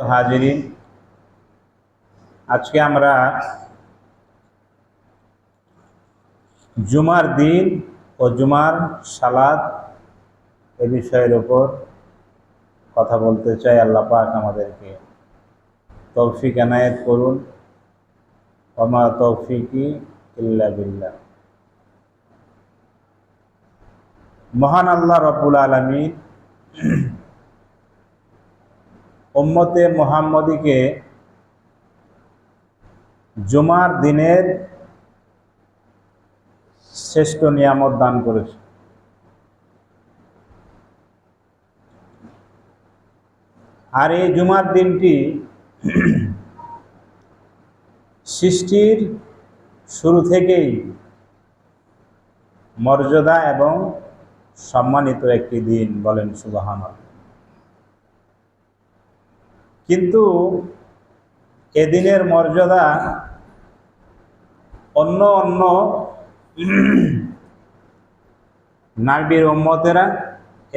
হাজিরিন, আজকে আমরা জুমার দিন ও জুমার সালাত এ বিষয়ের উপর কথা বলতে চাই। আল্লাহ পাক আমাদেরকে তৌফিক এনায়েত করুন। ওমা তৌফিকি ইল্লা বিল্লাহ। মহান আল্লাহ রব্বুল আলামিন উম্মতে মুহাম্মদীকে জুমার দিনের শ্রেষ্ঠ নিয়ামত দান করেছে। আর এই জুমার দিনটি সৃষ্টির শুরু থেকেই মর্যাদা এবং সম্মানিত একটি দিন, বলেন সুবহানাল্লাহ। কিন্তু এদিনের মর্যাদা অন্য অন্য নবীর উম্মতেরা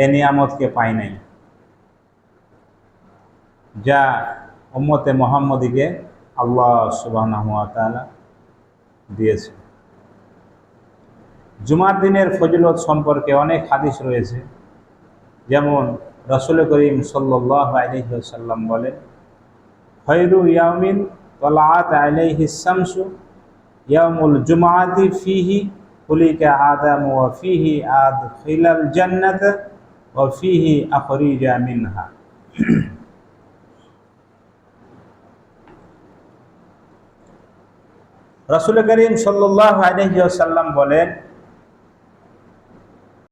এ নিয়ামতকে পায় নাই, যা উম্মতে মুহাম্মদীকে আল্লাহ সুবহানাহু ওয়া তাআলা দিয়েছে। জুমার দিনের ফজিলত সম্পর্কে অনেক হাদিস রয়েছে। যেমন রাসূল করিম সাল্লাল্লাহু আলাইহি ওয়াসাল্লাম বলেন, খায়রু ইয়াউমিন তালাআত আলাইহিস শামসু ইয়াউমুল জুমআতি ফিহি খুলিকা আদম ওয়া ফিহি আদখিলাল জান্নাতা ওয়া ফিহি আখরিজা মিনহা। রাসূল করিম সাল্লাল্লাহু আলাইহি ওয়াসাল্লাম বলেন,